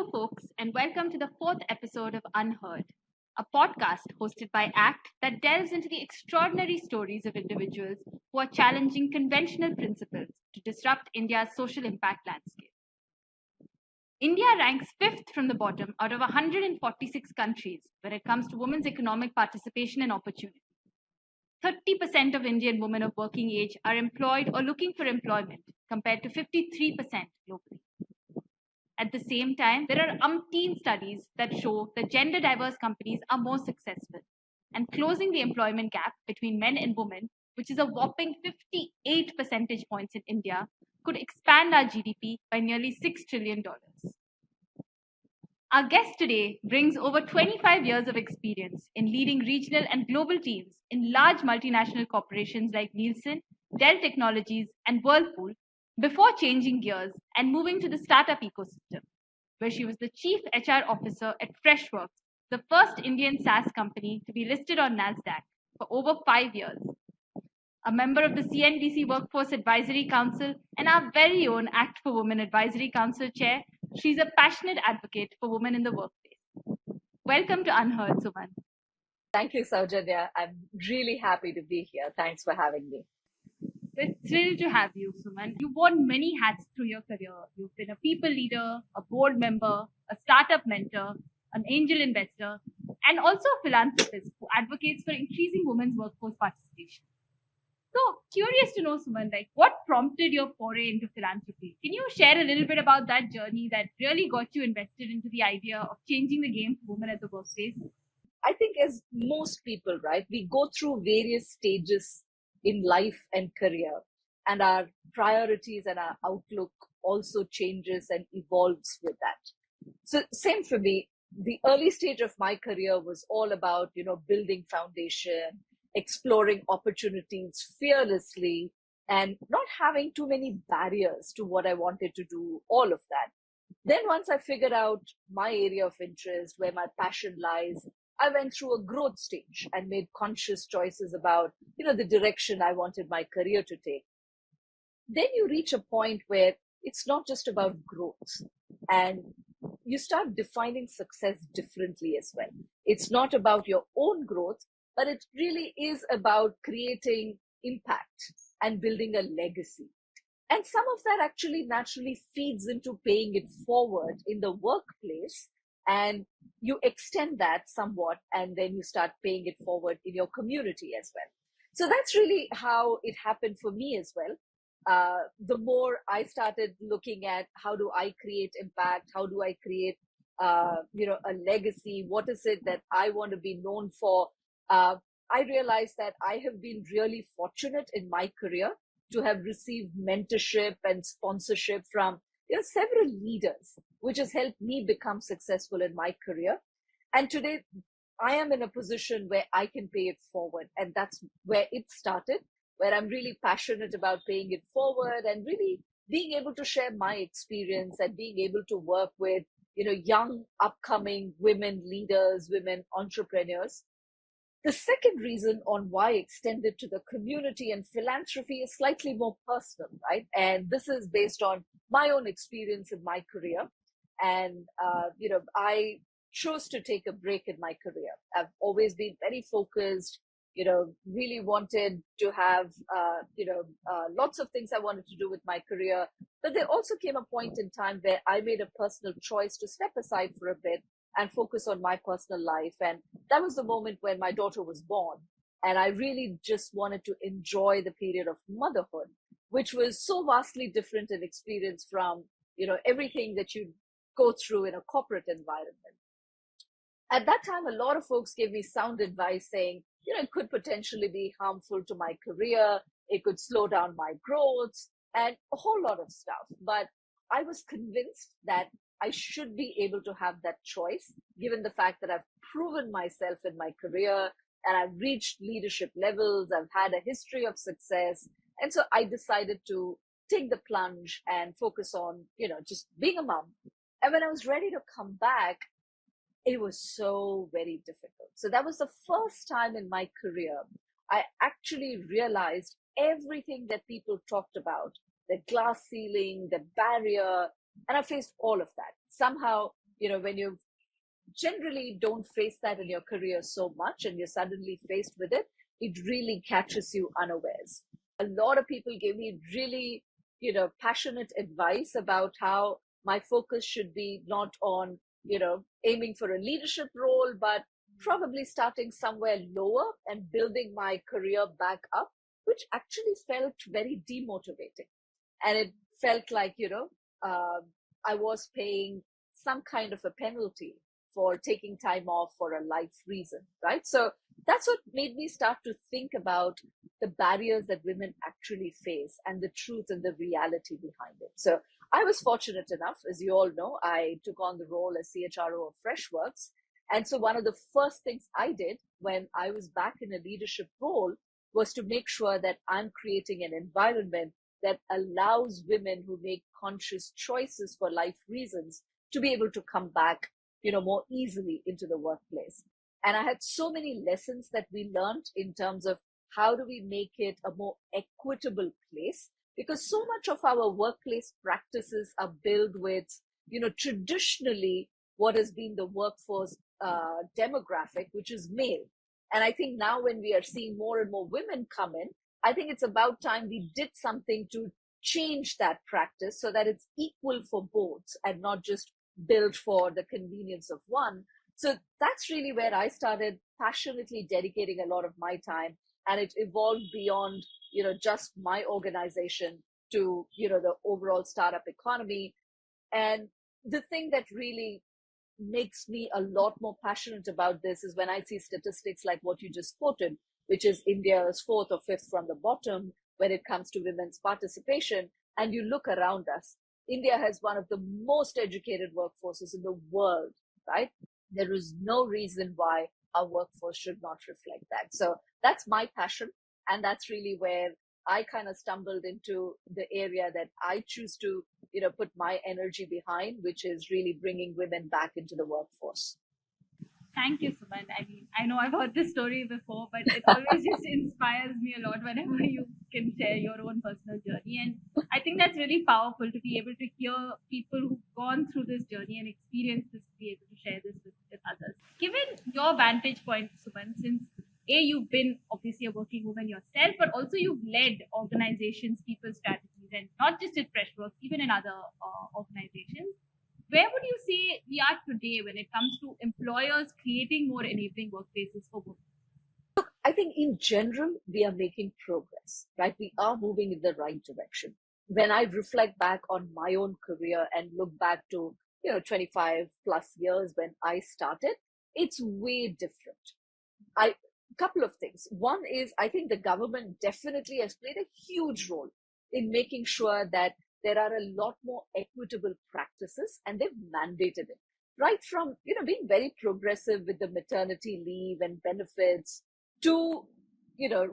Hello, folks, and welcome to the fourth episode of UnHerd, a podcast hosted by ACT that delves into the extraordinary stories of individuals who are challenging conventional principles to disrupt India's social impact landscape. India ranks fifth from the bottom out of 146 countries when it comes to women's economic participation and opportunity. 30% of Indian women of working age are employed or looking for employment, compared to 53% globally. At the same time, there are umpteen studies that show that gender diverse companies are more successful, and closing the employment gap between men and women, which is a whopping 58 percentage points in India, could expand our GDP by nearly $6 trillion. Our guest today brings over 25 years of experience in leading regional and global teams in large multinational corporations like Nielsen, Dell Technologies, and Whirlpool before changing gears and moving to the startup ecosystem, where she was the chief HR officer at Freshworks, the first Indian SaaS company to be listed on NASDAQ for over 5 years. A member of the CNBC Workforce Advisory Council and our very own Act for Women Advisory Council chair, she's a passionate advocate for women in the workplace. Welcome to UnHerd, Suman. Thank you, Sowjanya. I'm really happy to be here. Thanks for having me. We're thrilled to have you, Suman. You've worn many hats through your career. You've been a people leader, a board member, a startup mentor, an angel investor, and also a philanthropist who advocates for increasing women's workforce participation. So, curious to know, Suman, what prompted your foray into philanthropy? Can you share a little bit about that journey that really got you invested into the idea of changing the game for women at the workplace? I think as most people, right, we go through various stages in life and career, and our priorities and our outlook also changes and evolves with that. So same for me. The early stage of my career was all about, building foundation, exploring opportunities fearlessly, and not having too many barriers to what I wanted to do, all of that. Then once I figured out my area of interest, where my passion lies, I went through a growth stage and made conscious choices about, the direction I wanted my career to take. Then you reach a point where it's not just about growth, and you start defining success differently as well. It's not about your own growth, but it really is about creating impact and building a legacy. And some of that actually naturally feeds into paying it forward in the workplace, and you extend that somewhat, and then you start paying it forward in your community as well. So that's really how it happened for me as well. The more I started looking at how do I create impact, how do I create, a legacy, what is it that I want to be known for, I realized that I have been really fortunate in my career to have received mentorship and sponsorship from several leaders, which has helped me become successful in my career. And today I am in a position where I can pay it forward. And that's where it started, where I'm really passionate about paying it forward and really being able to share my experience and being able to work with, young upcoming women leaders, women entrepreneurs. The second reason on why I extended to the community and philanthropy is slightly more personal, right? And this is based on my own experience in my career. And, I chose to take a break in my career. I've always been very focused, really wanted to have, lots of things I wanted to do with my career. But there also came a point in time where I made a personal choice to step aside for a bit and focus on my personal life. And that was the moment when my daughter was born. And I really just wanted to enjoy the period of motherhood, which was so vastly different in experience from, everything that you go through in a corporate environment. At that time, a lot of folks gave me sound advice saying, it could potentially be harmful to my career. It could slow down my growth and a whole lot of stuff. But I was convinced that I should be able to have that choice, given the fact that I've proven myself in my career and I've reached leadership levels. I've had a history of success. And so I decided to take the plunge and focus on, just being a mom. And when I was ready to come back, it was so very difficult. So that was the first time in my career I actually realized everything that people talked about, the glass ceiling, the barrier, and I faced all of that. Somehow when you generally don't face that in your career so much and you're suddenly faced with it, it really catches you unawares. A lot of people gave me really, passionate advice about how my focus should be not on, aiming for a leadership role, but probably starting somewhere lower and building my career back up, which actually felt very demotivating. And it felt like, I was paying some kind of a penalty for taking time off for a life reason, right? So that's what made me start to think about the barriers that women actually face and the truth and the reality behind it. So I was fortunate enough, as you all know, I took on the role as CHRO of Freshworks. And so one of the first things I did when I was back in a leadership role was to make sure that I'm creating an environment that allows women who make conscious choices for life reasons to be able to come back, more easily into the workplace. And I had so many lessons that we learned in terms of how do we make it a more equitable place, because so much of our workplace practices are built with, traditionally what has been the workforce demographic, which is male. And I think now when we are seeing more and more women come in, I think it's about time we did something to change that practice so that it's equal for both and not just built for the convenience of one. So that's really where I started passionately dedicating a lot of my time. And it evolved beyond, just my organization to, the overall startup economy. And the thing that really makes me a lot more passionate about this is when I see statistics like what you just quoted, which is India's fourth or fifth from the bottom when it comes to women's participation. And you look around us, India has one of the most educated workforces in the world, right? There is no reason why our workforce should not reflect that. So that's my passion. And that's really where I kind of stumbled into the area that I choose to, put my energy behind, which is really bringing women back into the workforce. Thank you, Suman. I mean, I know I've heard this story before, but it always just inspires me a lot whenever you can share your own personal journey. And I think that's really powerful to be able to hear people who've gone through this journey and experienced this to be able to share this with others. Given your vantage point, Suman, since you've been obviously a working woman yourself, but also you've led organizations, people's strategies, and not just at Freshworks, even in other organizations. Where would you say we are today when it comes to employers creating more enabling workplaces for women? I think in general, we are making progress, right? We are moving in the right direction. When I reflect back on my own career and look back to, 25 plus years when I started, it's way different. I couple of things. One is I think the government definitely has played a huge role in making sure that there are a lot more equitable practices and they've mandated it. Right from, being very progressive with the maternity leave and benefits to,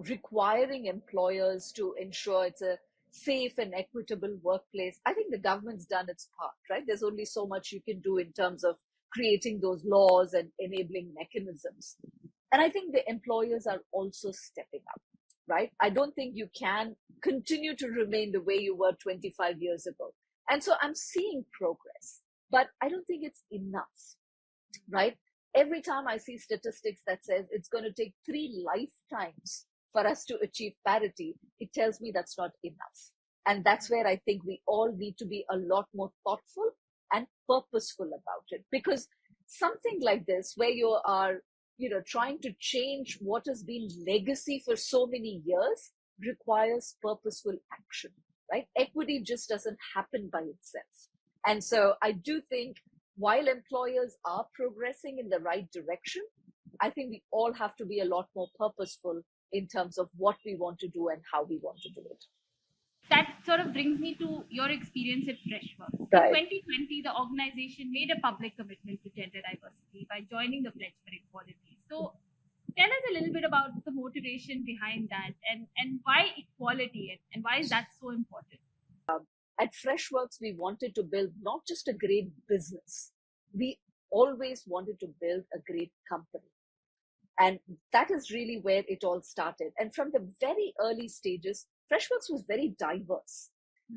requiring employers to ensure it's a safe and equitable workplace. I think the government's done its part, right? There's only so much you can do in terms of creating those laws and enabling mechanisms. And I think the employers are also stepping up, right? I don't think you can continue to remain the way you were 25 years ago. And so I'm seeing progress, but I don't think it's enough, right? Every time I see statistics that says it's going to take 3 lifetimes for us to achieve parity, it tells me that's not enough. And that's where I think we all need to be a lot more thoughtful and purposeful about it. Because something like this, where you are, trying to change what has been legacy for so many years, requires purposeful action, right? Equity just doesn't happen by itself. And so I do think while employers are progressing in the right direction, I think we all have to be a lot more purposeful in terms of what we want to do and how we want to do it. That sort of brings me to your experience at Freshworks. In Right. 2020, the organization made a public commitment to gender diversity by joining the Pledge for Equality. So, tell us a little bit about the motivation behind that and why equality and why is that so important? At Freshworks, we wanted to build not just a great business, we always wanted to build a great company. And that is really where it all started. And from the very early stages, Freshworks was very diverse,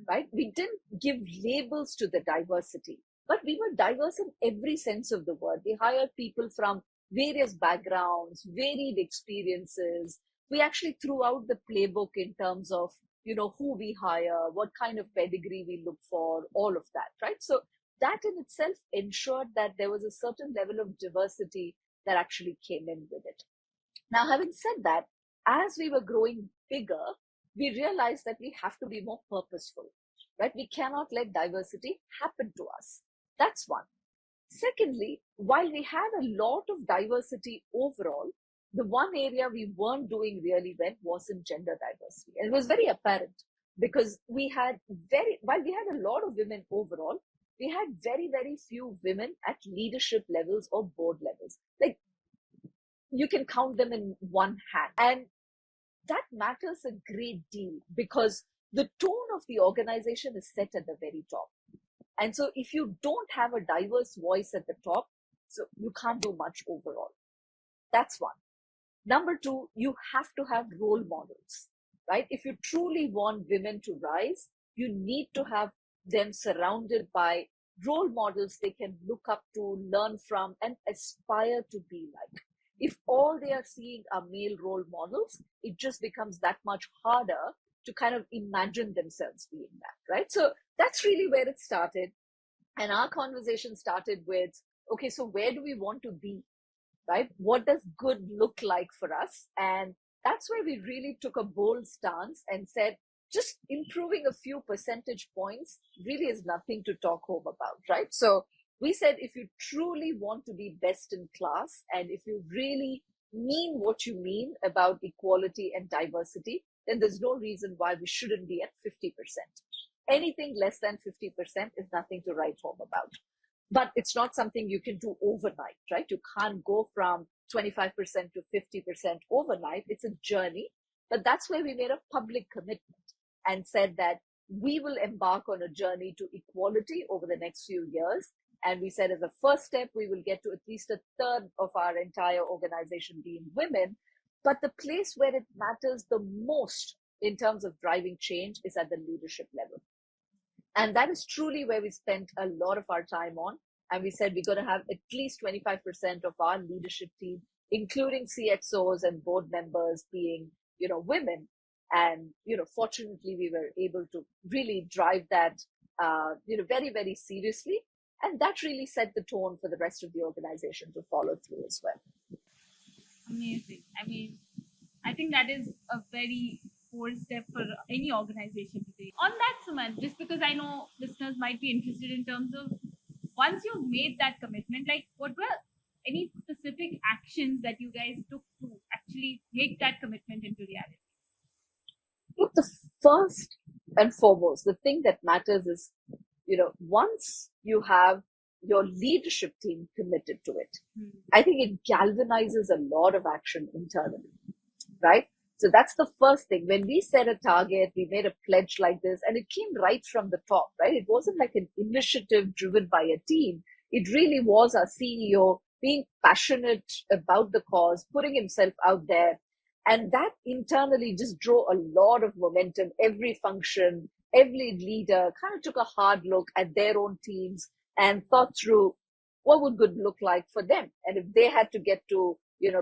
right? We didn't give labels to the diversity. but we were diverse in every sense of the word. We hired people from various backgrounds, varied experiences. We actually threw out the playbook in terms of, who we hire, what kind of pedigree we look for, all of that, right? So that in itself ensured that there was a certain level of diversity that actually came in with it. Now, having said that, as we were growing bigger, we realized that we have to be more purposeful, right? We cannot let diversity happen to us. That's one. Secondly, while we had a lot of diversity overall, the one area we weren't doing really well was in gender diversity. And it was very apparent because while we had a lot of women overall, we had very, very few women at leadership levels or board levels. Like, you can count them in one hand. And that matters a great deal because the tone of the organization is set at the very top. And so if you don't have a diverse voice at the top, so you can't do much overall. That's one. Number two, you have to have role models, right? If you truly want women to rise, you need to have them surrounded by role models they can look up to, learn from, and aspire to be like. If all they are seeing are male role models, it just becomes that much harder to kind of imagine themselves being that, right? So that's really where it started. And our conversation started with, okay, so where do we want to be, right? What does good look like for us? And that's where we really took a bold stance and said, just improving a few percentage points really is nothing to talk home about, right? So we said, if you truly want to be best in class, and if you really mean what you mean about equality and diversity, then there's no reason why we shouldn't be at 50%. Anything less than 50% is nothing to write home about. But it's not something you can do overnight, right? You can't go from 25% to 50% overnight. It's a journey. But that's where we made a public commitment and said that we will embark on a journey to equality over the next few years. And we said as a first step, we will get to at least a third of our entire organization being women. But the place where it matters the most in terms of driving change is at the leadership level. And that is truly where we spent a lot of our time on. And we said we're going to have at least 25% of our leadership team, including CXOs and board members being, women. And, fortunately, we were able to really drive that, very, very seriously. And that really set the tone for the rest of the organization to follow through as well. Amazing. I mean, I think that is a very core step for any organization to take. On that, Suman, just because I know listeners might be interested in terms of once you've made that commitment, like what were any specific actions that you guys took to actually make that commitment into reality? Look, the first and foremost, the thing that matters is, once you have your leadership team committed to it, I think it galvanizes a lot of action internally, right? So that's the first thing. When we set a target, we made a pledge like this, and it came right from the top, right? It wasn't like an initiative driven by a team. It really was our CEO being passionate about the cause, putting himself out there. And that internally just drove a lot of momentum. Every function, every leader kind of took a hard look at their own teams and thought through what would good look like for them. And if they had to get to,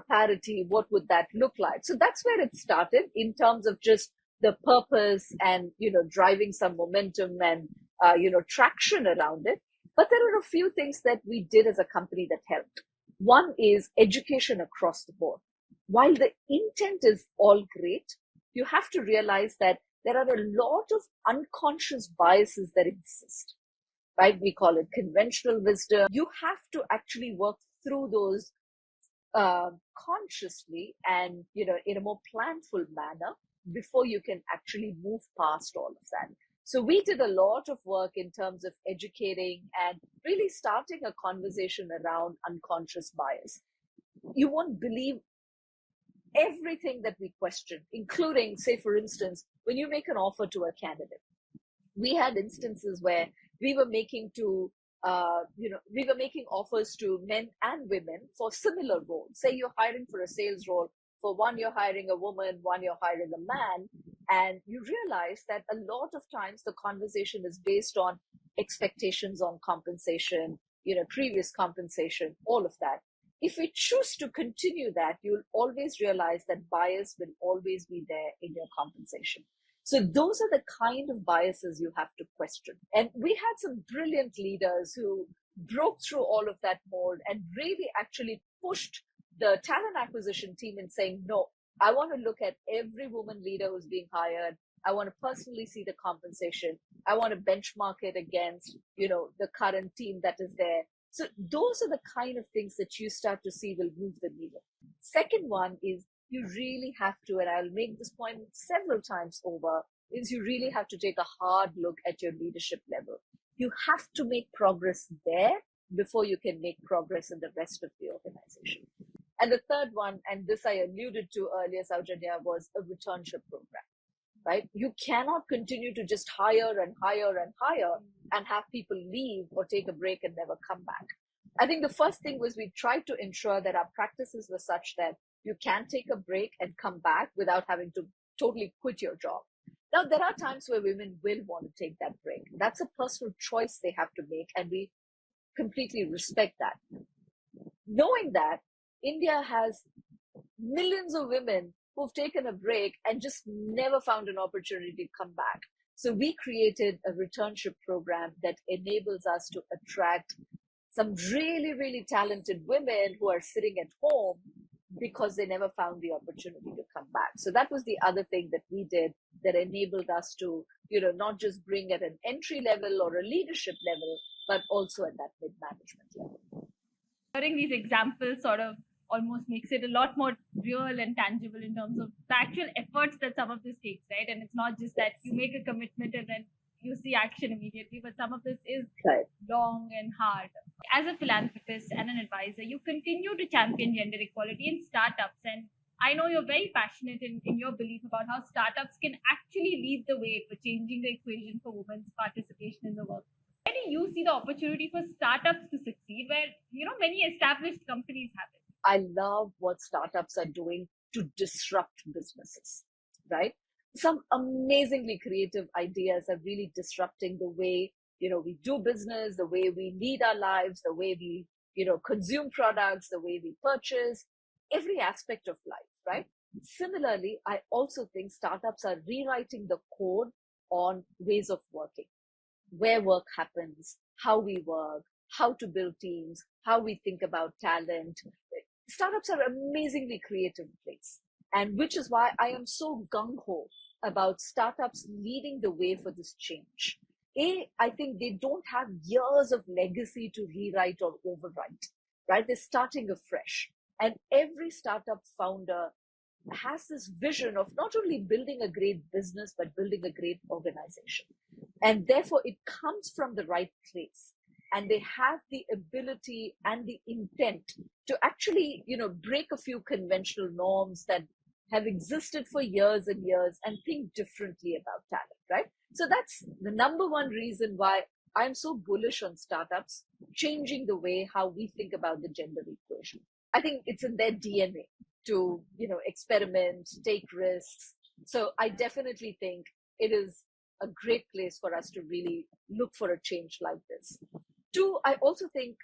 parity, what would that look like? So that's where it started in terms of just the purpose and, driving some momentum and, traction around it. But there are a few things that we did as a company that helped. One is education across the board. While the intent is all great, you have to realize that there are a lot of unconscious biases that exist, right? We call it conventional wisdom. You have to actually work through those consciously and, in a more planful manner before you can actually move past all of that. So we did a lot of work in terms of educating and really starting a conversation around unconscious bias. You won't believe everything that we question, including, say, for instance, when you make an offer to a candidate. We had instances where we were making offers to men and women for similar roles. Say you're hiring for a sales role. For one, you're hiring a woman, one, you're hiring a man. And you realize that a lot of times the conversation is based on expectations on compensation, previous compensation, all of that. If we choose to continue that, you'll always realize that bias will always be there in your compensation. So those are the kind of biases you have to question. And we had some brilliant leaders who broke through all of that mold and really actually pushed the talent acquisition team in saying, no, I want to look at every woman leader who's being hired. I want to personally see the compensation. I want to benchmark it against, the current team that is there. So those are the kind of things that you start to see will move the needle. Second one is you really have to, and I'll make this point several times over, is you really have to take a hard look at your leadership level. You have to make progress there before you can make progress in the rest of the organization. And the third one, and this I alluded to earlier, Sowjanya, was a returnship program, right? You cannot continue to just hire and hire and hire and have people leave or take a break and never come back. I think the first thing was we tried to ensure that our practices were such that you can take a break and come back without having to totally quit your job. Now, there are times where women will want to take that break. That's a personal choice they have to make, and we completely respect that. Knowing that, India has millions of women who've taken a break and just never found an opportunity to come back. So we created a returnship program that enables us to attract some really, really talented women who are sitting at home because they never found the opportunity to come back. So that was the other thing that we did that enabled us to, not just bring at an entry level or a leadership level, but also at that mid-management level. Hearing these examples sort of almost makes it a lot more real and tangible in terms of the actual efforts that some of this takes, right? And it's not just that you make a commitment and then you see action immediately, but some of this is long and hard. As a philanthropist and an advisor, you continue to champion gender equality in startups. And I know you're very passionate in your belief about how startups can actually lead the way for changing the equation for women's participation in the workforce. Where do you see the opportunity for startups to succeed where, many established companies have it? I love what startups are doing to disrupt businesses, right? Some amazingly creative ideas are really disrupting the way, we do business, the way we lead our lives, the way we, consume products, the way we purchase, every aspect of life, right? Similarly, I also think startups are rewriting the code on ways of working, where work happens, how we work, how to build teams, how we think about talent. Startups are an amazingly creative place. And which is why I am so gung-ho about startups leading the way for this change. I think they don't have years of legacy to rewrite or overwrite, right? They're starting afresh. And every startup founder has this vision of not only building a great business, but building a great organization. And therefore, it comes from the right place. And they have the ability and the intent to actually, break a few conventional norms that have existed for years and years and think differently about talent, right? So that's the number one reason why I'm so bullish on startups changing the way how we think about the gender equation. I think it's in their DNA to, experiment, take risks. So I definitely think it is a great place for us to really look for a change like this. Two, I also think,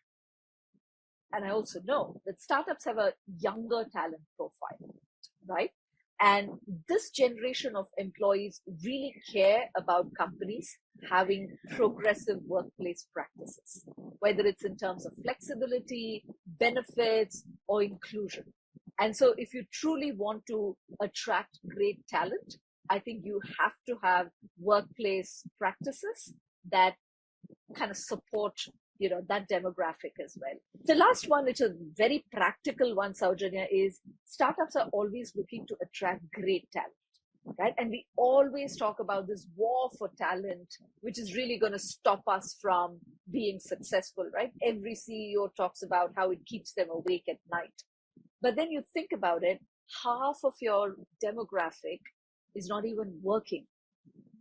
and I also know that startups have a younger talent profile, right? And this generation of employees really care about companies having progressive workplace practices, whether it's in terms of flexibility, benefits, or inclusion. And so if you truly want to attract great talent, I think you have to have workplace practices that kind of support that demographic as well. The last one, which is a very practical one, Sowjanya, is startups are always looking to attract great talent, right? And we always talk about this war for talent, which is really going to stop us from being successful, right? Every CEO talks about how it keeps them awake at night. But then you think about it, half of your demographic is not even working,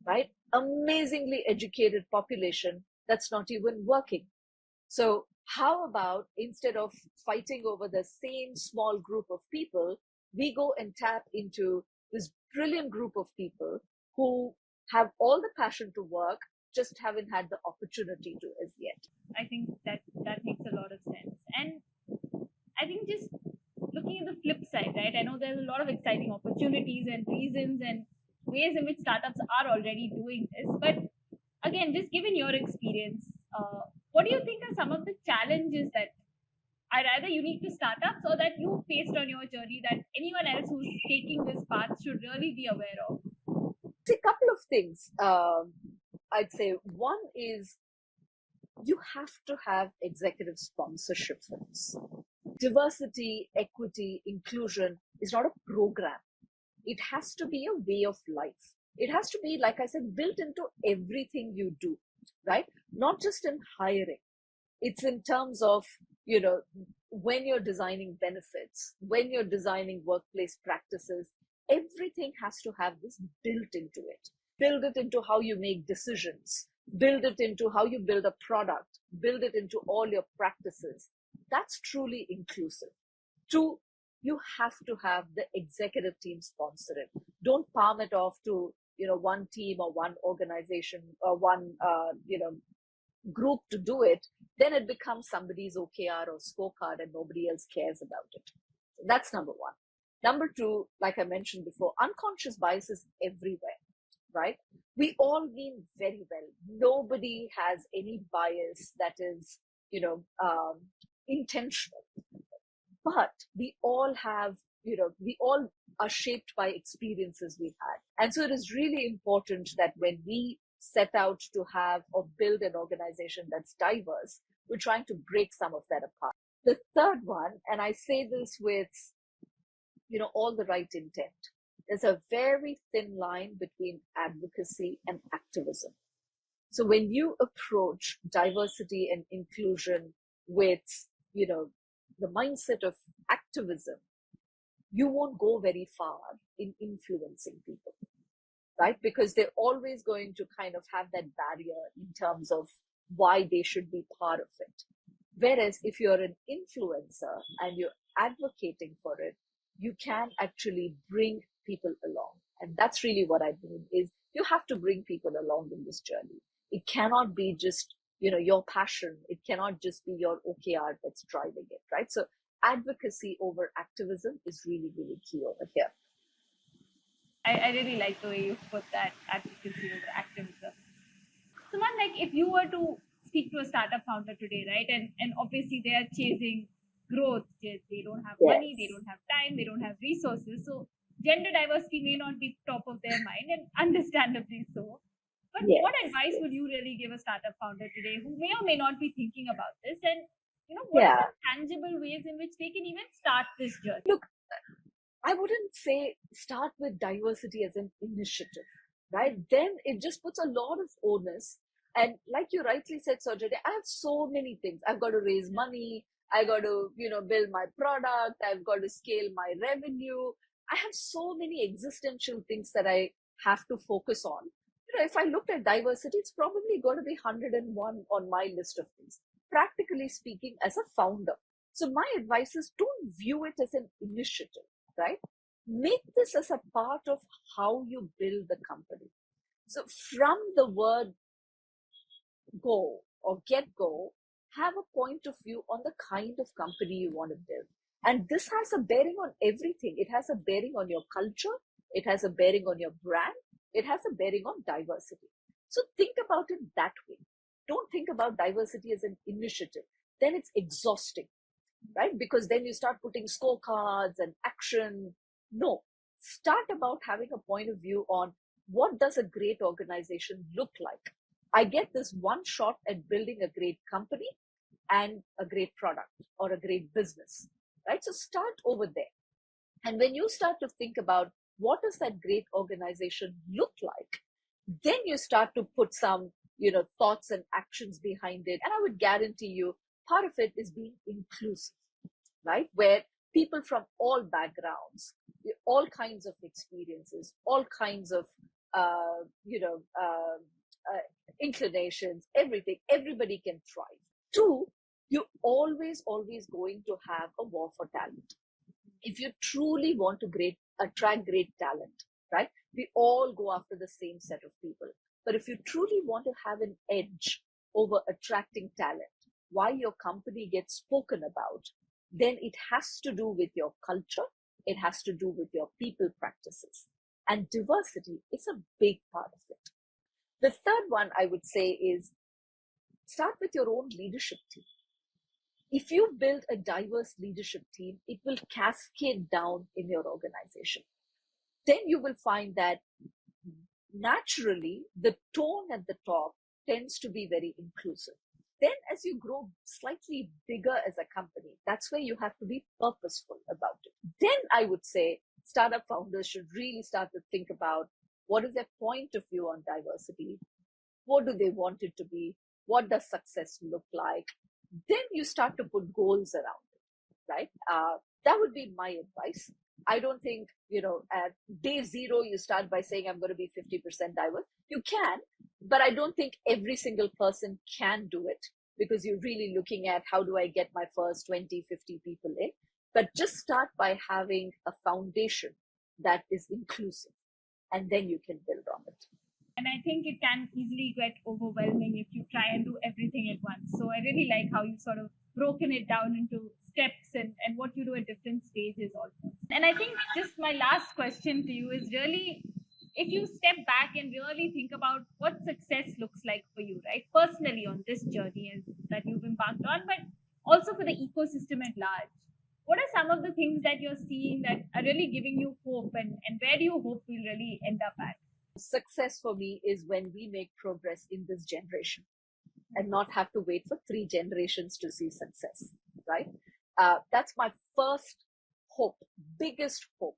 right? Amazingly educated population that's not even working. So how about instead of fighting over the same small group of people, we go and tap into this brilliant group of people who have all the passion to work, just haven't had the opportunity to as yet. I think that makes a lot of sense. And I think just looking at the flip side, right? I know there's a lot of exciting opportunities and reasons and ways in which startups are already doing this. But again, just given your experience, what do you think are some of the challenges that are either unique to startups or that you faced on your journey that anyone else who's taking this path should really be aware of? See, a couple of things. I'd say one is you have to have executive sponsorship for this. Diversity, equity, inclusion is not a program. It has to be a way of life. It has to be, like I said, built into everything you do, right? Not just in hiring. It's in terms of, when you're designing benefits, when you're designing workplace practices, everything has to have this built into it. Build it into how you make decisions, build it into how you build a product, build it into all your practices. That's truly inclusive. Two, you have to have the executive team sponsor it. Don't palm it off to, one team or one organization or one, group to do it. Then it becomes somebody's OKR or scorecard and nobody else cares about it. That's number one. Number two, like I mentioned before, unconscious bias is everywhere, right? We all mean very well. Nobody has any bias that is, intentional. But we all have, we all are shaped by experiences we've had. And so it is really important that when we set out to have or build an organization that's diverse, we're trying to break some of that apart. The third one, and I say this with, all the right intent, there's a very thin line between advocacy and activism. So when you approach diversity and inclusion with, the mindset of activism, you won't go very far in influencing people, right? Because they're always going to kind of have that barrier in terms of why they should be part of it. Whereas if you're an influencer and you're advocating for it, you can actually bring people along. And that's really what I mean is you have to bring people along in this journey. It cannot be just, your passion. It cannot just be your OKR that's driving it, right? So advocacy over activism is really, really key over here. I really like the way you put that, advocacy over activism. Suman, like if you were to speak to a startup founder today, right, and obviously they are chasing growth, they don't have money, they don't have time, they don't have resources. So gender diversity may not be top of their mind, and understandably so. But what advice would you really give a startup founder today who may or may not be thinking about this? And what are some tangible ways in which they can even start this journey? Look, I wouldn't say start with diversity as an initiative, right? Then it just puts a lot of onus. And like you rightly said, Sowjanya, I have so many things. I've got to raise money. I got to, build my product. I've got to scale my revenue. I have so many existential things that I have to focus on. If I looked at diversity, it's probably going to be 101 on my list of things, practically speaking, as a founder. So my advice is don't view it as an initiative, right? Make this as a part of how you build the company. So from the word go or get go, have a point of view on the kind of company you want to build. And this has a bearing on everything. It has a bearing on your culture. It has a bearing on your brand. It has a bearing on diversity. So think about it that way. Don't think about diversity as an initiative. Then it's exhausting, right? Because then you start putting scorecards and action. No, start about having a point of view on what does a great organization look like. I get this one shot at building a great company and a great product or a great business, right? So start over there. And when you start to think about what does that great organization look like, then you start to put some, thoughts and actions behind it. And I would guarantee you, part of it is being inclusive, right? Where people from all backgrounds, all kinds of experiences, all kinds of, inclinations, everything, everybody can thrive. Two, you're always going to have a war for talent. If you truly want to attract great talent, right? We all go after the same set of people. But if you truly want to have an edge over attracting talent, why your company gets spoken about, then it has to do with your culture. It has to do with your people practices. And diversity is a big part of it. The third one I would say is start with your own leadership team. If you build a diverse leadership team, it will cascade down in your organization. Then you will find that naturally the tone at the top tends to be very inclusive. Then as you grow slightly bigger as a company, that's where you have to be purposeful about it. Then I would say startup founders should really start to think about what is their point of view on diversity? What do they want it to be? What does success look like? Then you start to put goals around it, right? That would be my advice. I don't think, at day zero, you start by saying, I'm going to be 50% diverse. You can, but I don't think every single person can do it because you're really looking at how do I get my first 20, 50 people in. But just start by having a foundation that is inclusive, and then you can build on it. And I think it can easily get overwhelming if you try and do everything at once. So I really like how you sort of broken it down into steps and what you do at different stages also. And I think just my last question to you is really, if you step back and really think about what success looks like for you, right? Personally on this journey that you've embarked on, but also for the ecosystem at large. What are some of the things that you're seeing that are really giving you hope, and where do you hope we'll really end up at? Success for me is when we make progress in this generation and not have to wait for 3 generations to see success, right? That's my first hope, biggest hope,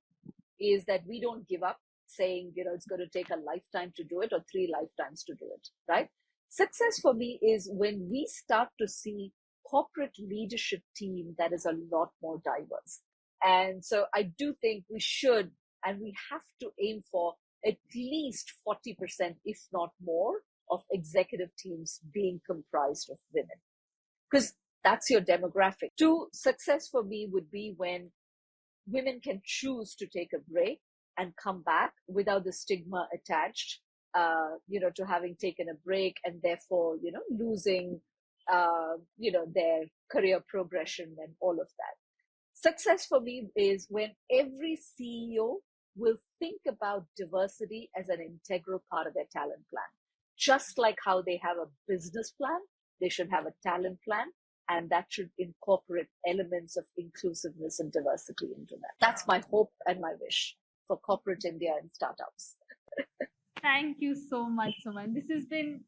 is that we don't give up saying, it's going to take a lifetime to do it or 3 lifetimes to do it, right? Success for me is when we start to see corporate leadership team that is a lot more diverse. And so I do think we should, and we have to aim for at least 40%, if not more, of executive teams being comprised of women, because that's your demographic. 2, success for me would be when women can choose to take a break and come back without the stigma attached, to having taken a break and therefore, losing, their career progression and all of that. Success for me is when every CEO will think about diversity as an integral part of their talent plan. Just like how they have a business plan, they should have a talent plan, and that should incorporate elements of inclusiveness and diversity into that. That's my hope and my wish for corporate India and startups. Thank you so much, Suman. This has been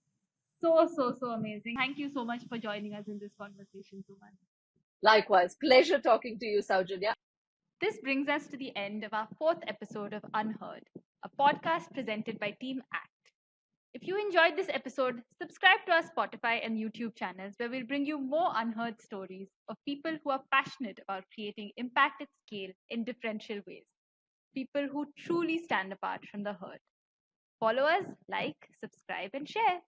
so amazing. Thank you so much for joining us in this conversation, Suman. Likewise, pleasure talking to you, Sowjanya. This brings us to the end of our 4th episode of UnHerd, a podcast presented by Team ACT. If you enjoyed this episode, subscribe to our Spotify and YouTube channels where we'll bring you more unheard stories of people who are passionate about creating impact at scale in differential ways. People who truly stand apart from the herd. Follow us, like, subscribe, and share.